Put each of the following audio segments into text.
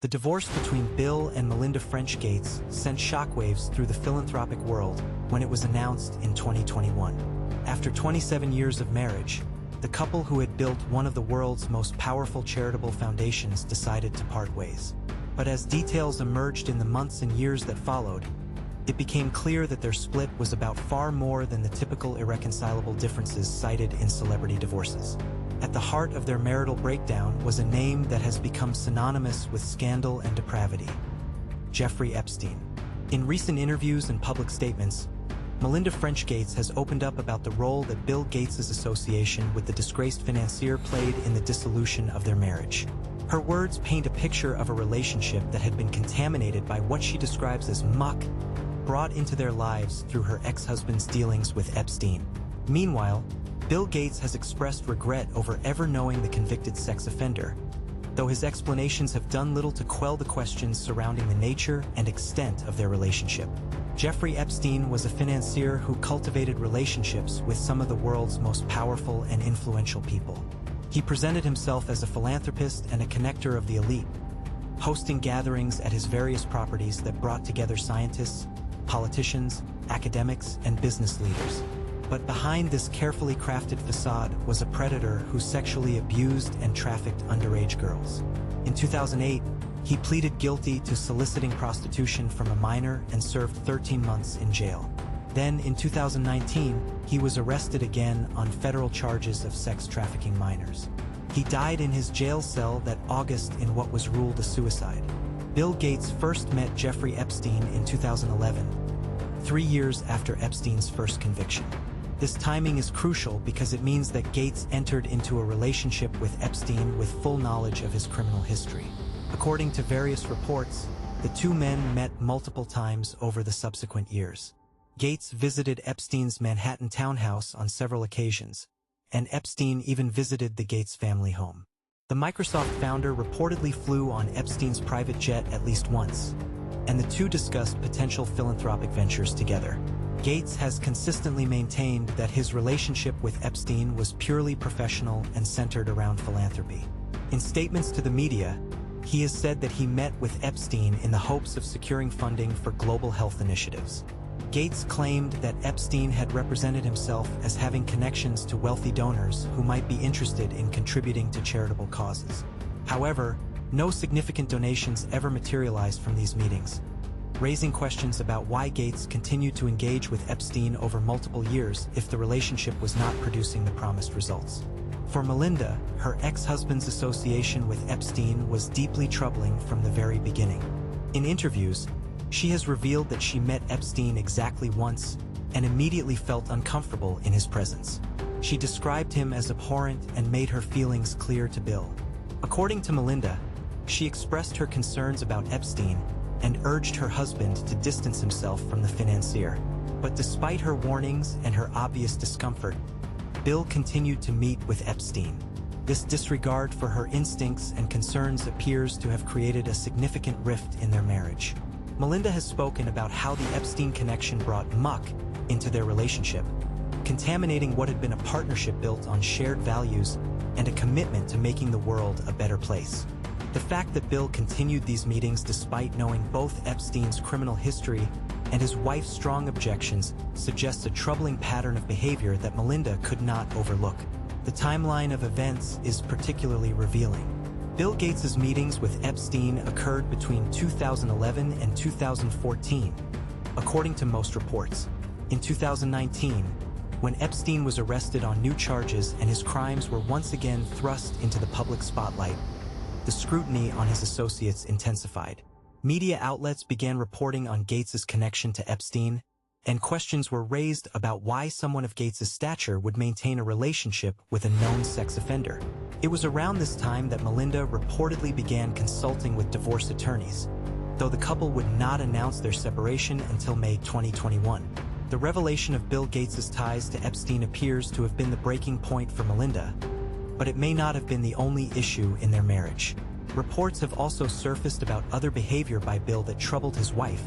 The divorce between Bill and Melinda French Gates sent shockwaves through the philanthropic world when it was announced in 2021. After 27 years of marriage, the couple who had built one of the world's most powerful charitable foundations decided to part ways. But as details emerged in the months and years that followed, it became clear that their split was about far more than the typical irreconcilable differences cited in celebrity divorces. At the heart of their marital breakdown was a name that has become synonymous with scandal and depravity: Jeffrey Epstein. In recent interviews and public statements, Melinda French Gates has opened up about the role that Bill Gates's association with the disgraced financier played in the dissolution of their marriage. Her words paint a picture of a relationship that had been contaminated by what she describes as muck brought into their lives through her ex-husband's dealings with Epstein. Meanwhile, Bill Gates has expressed regret over ever knowing the convicted sex offender, though his explanations have done little to quell the questions surrounding the nature and extent of their relationship. Jeffrey Epstein was a financier who cultivated relationships with some of the world's most powerful and influential people. He presented himself as a philanthropist and a connector of the elite, hosting gatherings at his various properties that brought together scientists, politicians, academics, and business leaders. But behind this carefully crafted facade was a predator who sexually abused and trafficked underage girls. In 2008, he pleaded guilty to soliciting prostitution from a minor and served 13 months in jail. Then, in 2019, he was arrested again on federal charges of sex trafficking minors. He died in his jail cell that August in what was ruled a suicide. Bill Gates first met Jeffrey Epstein in 2011, 3 years after Epstein's first conviction. This timing is crucial because it means that Gates entered into a relationship with Epstein with full knowledge of his criminal history. According to various reports, the two men met multiple times over the subsequent years. Gates visited Epstein's Manhattan townhouse on several occasions, and Epstein even visited the Gates family home. The Microsoft founder reportedly flew on Epstein's private jet at least once, and the two discussed potential philanthropic ventures together. Gates has consistently maintained that his relationship with Epstein was purely professional and centered around philanthropy. In statements to the media, he has said that he met with Epstein in the hopes of securing funding for global health initiatives. Gates claimed that Epstein had represented himself as having connections to wealthy donors who might be interested in contributing to charitable causes. However, no significant donations ever materialized from these meetings, raising questions about why Gates continued to engage with Epstein over multiple years if the relationship was not producing the promised results. For Melinda, her ex-husband's association with Epstein was deeply troubling from the very beginning. In interviews, she has revealed that she met Epstein exactly once and immediately felt uncomfortable in his presence. She described him as abhorrent and made her feelings clear to Bill. According to Melinda, she expressed her concerns about Epstein and urged her husband to distance himself from the financier. But despite her warnings and her obvious discomfort, Bill continued to meet with Epstein. This disregard for her instincts and concerns appears to have created a significant rift in their marriage. Melinda has spoken about how the Epstein connection brought muck into their relationship, contaminating what had been a partnership built on shared values and a commitment to making the world a better place. The fact that Bill continued these meetings despite knowing both Epstein's criminal history and his wife's strong objections suggests a troubling pattern of behavior that Melinda could not overlook. The timeline of events is particularly revealing. Bill Gates's meetings with Epstein occurred between 2011 and 2014, according to most reports. In 2019, when Epstein was arrested on new charges and his crimes were once again thrust into the public spotlight, the scrutiny on his associates intensified. Media outlets began reporting on Gates's connection to Epstein, and questions were raised about why someone of Gates's stature would maintain a relationship with a known sex offender. It was around this time that Melinda reportedly began consulting with divorce attorneys, though the couple would not announce their separation until May 2021. The revelation of Bill Gates's ties to Epstein appears to have been the breaking point for Melinda, but it may not have been the only issue in their marriage. Reports have also surfaced about other behavior by Bill that troubled his wife,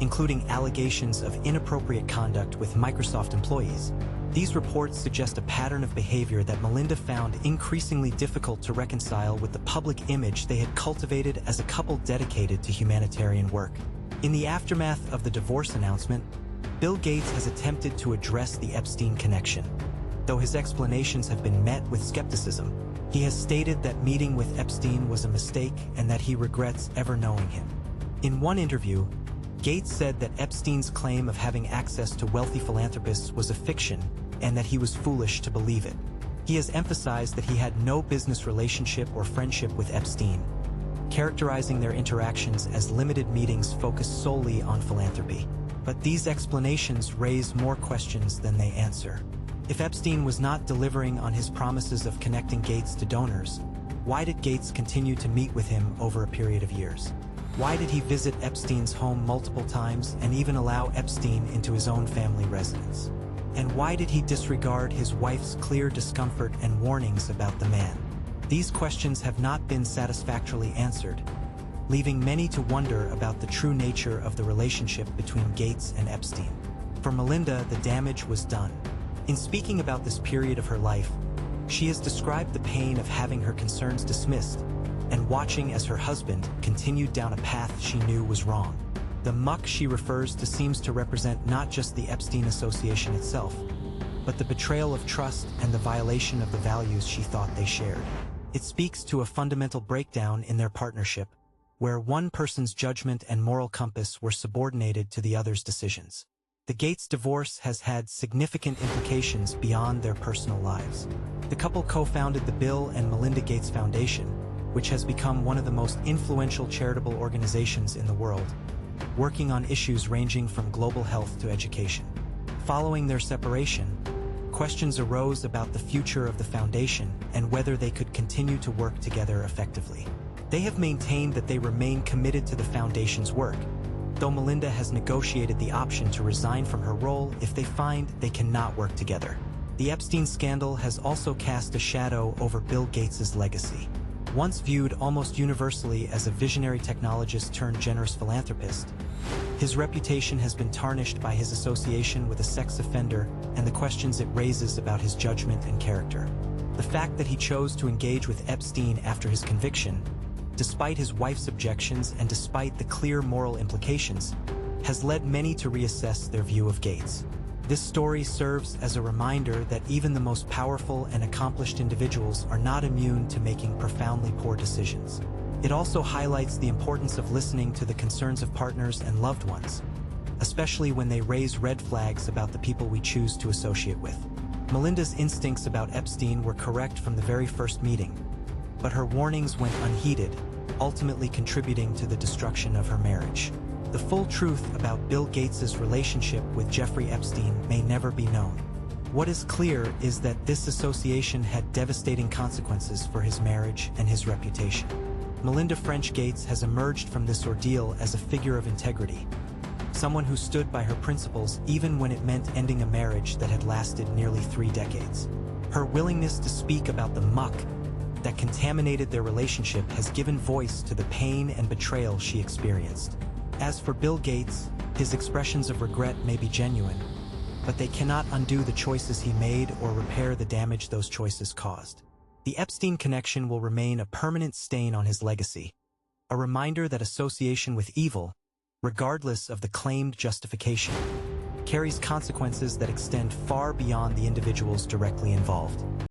including allegations of inappropriate conduct with Microsoft employees. These reports suggest a pattern of behavior that Melinda found increasingly difficult to reconcile with the public image they had cultivated as a couple dedicated to humanitarian work. In the aftermath of the divorce announcement, Bill Gates has attempted to address the Epstein connection. Though his explanations have been met with skepticism, he has stated that meeting with Epstein was a mistake and that he regrets ever knowing him. In one interview, Gates said that Epstein's claim of having access to wealthy philanthropists was a fiction and that he was foolish to believe it. He has emphasized that he had no business relationship or friendship with Epstein, characterizing their interactions as limited meetings focused solely on philanthropy. But these explanations raise more questions than they answer. If Epstein was not delivering on his promises of connecting Gates to donors, why did Gates continue to meet with him over a period of years? Why did he visit Epstein's home multiple times and even allow Epstein into his own family residence? And why did he disregard his wife's clear discomfort and warnings about the man? These questions have not been satisfactorily answered, leaving many to wonder about the true nature of the relationship between Gates and Epstein. For Melinda, the damage was done. In speaking about this period of her life, she has described the pain of having her concerns dismissed and watching as her husband continued down a path she knew was wrong. The muck she refers to seems to represent not just the Epstein Association itself, but the betrayal of trust and the violation of the values she thought they shared. It speaks to a fundamental breakdown in their partnership, where one person's judgment and moral compass were subordinated to the other's decisions. The Gates divorce has had significant implications beyond their personal lives. The couple co-founded the Bill and Melinda Gates Foundation, which has become one of the most influential charitable organizations in the world, working on issues ranging from global health to education. Following their separation, questions arose about the future of the foundation and whether they could continue to work together effectively. They have maintained that they remain committed to the foundation's work, though Melinda has negotiated the option to resign from her role if they find they cannot work together. The Epstein scandal has also cast a shadow over Bill Gates's legacy. Once viewed almost universally as a visionary technologist turned generous philanthropist, his reputation has been tarnished by his association with a sex offender and the questions it raises about his judgment and character. The fact that he chose to engage with Epstein after his conviction, despite his wife's objections and despite the clear moral implications, has led many to reassess their view of Gates. This story serves as a reminder that even the most powerful and accomplished individuals are not immune to making profoundly poor decisions. It also highlights the importance of listening to the concerns of partners and loved ones, especially when they raise red flags about the people we choose to associate with. Melinda's instincts about Epstein were correct from the very first meeting, but her warnings went unheeded, ultimately contributing to the destruction of her marriage. The full truth about Bill Gates's relationship with Jeffrey Epstein may never be known. What is clear is that this association had devastating consequences for his marriage and his reputation. Melinda French Gates has emerged from this ordeal as a figure of integrity, someone who stood by her principles even when it meant ending a marriage that had lasted nearly 3 decades. Her willingness to speak about the muck that contaminated their relationship has given voice to the pain and betrayal she experienced. As for Bill Gates, his expressions of regret may be genuine, but they cannot undo the choices he made or repair the damage those choices caused. The Epstein connection will remain a permanent stain on his legacy, a reminder that association with evil, regardless of the claimed justification, carries consequences that extend far beyond the individuals directly involved.